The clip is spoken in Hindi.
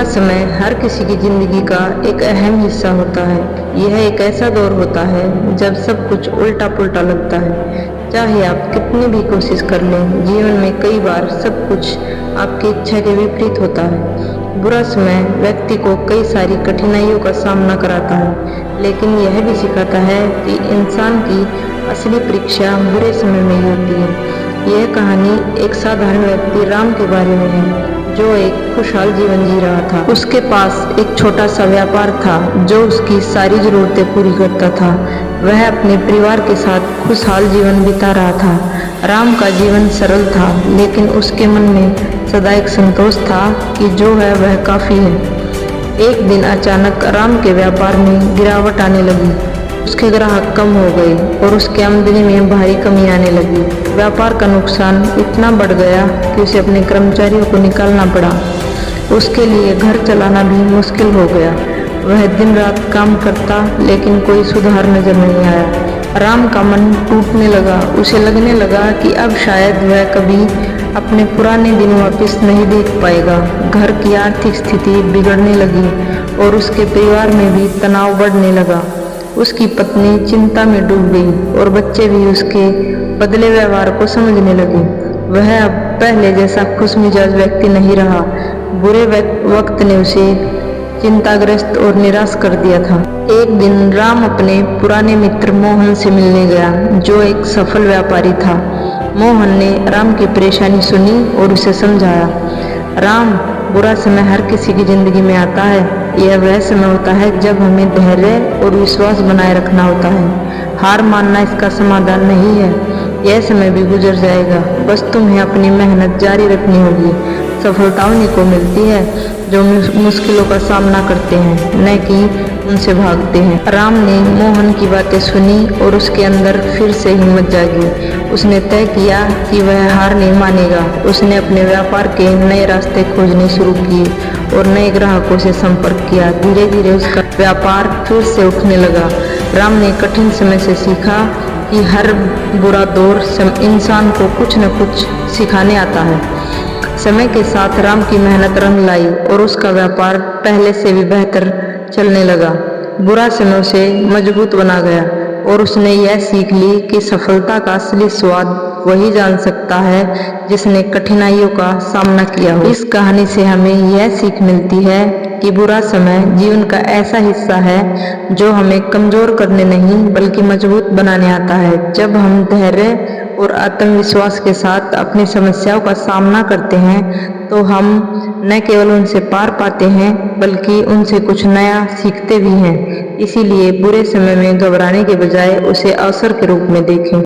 समय हर किसी की जिंदगी का एक अहम हिस्सा होता है। यह एक ऐसा दौर होता है जब सब कुछ उल्टा पुल्टा लगता है। चाहे आप कितनी भी कोशिश कर लें, जीवन में कई बार सब कुछ आपकी इच्छा के विपरीत होता है। बुरा समय व्यक्ति को कई सारी कठिनाइयों का सामना कराता है, लेकिन यह भी सिखाता है कि इंसान की असली परीक्षा बुरे समय में ही होती है। यह कहानी एक साधारण व्यक्ति राम के बारे में है, जो एक खुशहाल जीवन जी रहा था। उसके पास एक छोटा सा व्यापार था जो उसकी सारी जरूरतें पूरी करता था। वह अपने परिवार के साथ खुशहाल जीवन बिता रहा था। राम का जीवन सरल था, लेकिन उसके मन में सदा एक संतोष था कि जो है वह काफी है। एक दिन अचानक राम के व्यापार में गिरावट आने लगी। उसके ग्राहक कम हो गए और उसकी आमदनी में भारी कमी आने लगी। व्यापार का नुकसान इतना बढ़ गया कि उसे अपने कर्मचारियों को निकालना पड़ा। उसके लिए घर चलाना भी मुश्किल हो गया। वह दिन रात काम करता, लेकिन कोई सुधार नजर नहीं आया। राम का मन टूटने लगा। उसे लगने लगा कि अब शायद वह कभी अपने पुराने दिन वापस नहीं देख पाएगा। घर की आर्थिक स्थिति बिगड़ने लगी और उसके परिवार में भी तनाव बढ़ने लगा। उसकी पत्नी चिंता में डूब गई और बच्चे भी उसके बदले व्यवहार को समझने लगे। वह अब पहले जैसा खुशमिजाज व्यक्ति नहीं रहा। बुरे वक्त ने उसे चिंताग्रस्त और निराश कर दिया था। एक दिन राम अपने पुराने मित्र मोहन से मिलने गया, जो एक सफल व्यापारी था। मोहन ने राम की परेशानी सुनी और उसे समझाया। राम, बुरा समय हर किसी की जिंदगी में आता है। यह वह समय होता है जब हमें धैर्य और विश्वास बनाए रखना होता है। हार मानना इसका समाधान नहीं है। यह समय भी गुजर जाएगा, बस तुम्हें अपनी मेहनत जारी रखनी होगी। सफलता उन्हीं को मिलती है जो मुश्किलों का सामना करते हैं, न कि उनसे भागते हैं। राम ने मोहन की बातें सुनी और उसके अंदर फिर से हिम्मत जागी। उसने तय किया कि वह हार नहीं मानेगा। उसने अपने व्यापार के नए रास्ते खोजने शुरू किए और नए ग्राहकों से संपर्क किया। धीरे धीरे उसका व्यापार फिर से उठने लगा। राम ने कठिन समय से सीखा कि हर बुरा दौर इंसान को कुछ न कुछ सिखाने आता है। समय के साथ राम की मेहनत रंग लाई और उसका व्यापार पहले से भी बेहतर चलने लगा। बुरा समय उसे मजबूत बना गया और उसने यह सीख ली कि सफलता का असली स्वाद वही जान सकता है जिसने कठिनाइयों का सामना किया हो। इस कहानी से हमें यह सीख मिलती है कि बुरा समय जीवन का ऐसा हिस्सा है जो हमें कमजोर करने नहीं बल्कि मजबूत बनाने आता है। जब हम धैर्य और आत्मविश्वास के साथ अपनी समस्याओं का सामना करते हैं तो हम न केवल उनसे पार पाते हैं बल्कि उनसे कुछ नया सीखते भी हैं। इसीलिए बुरे समय में घबराने के बजाय उसे अवसर के रूप में देखें।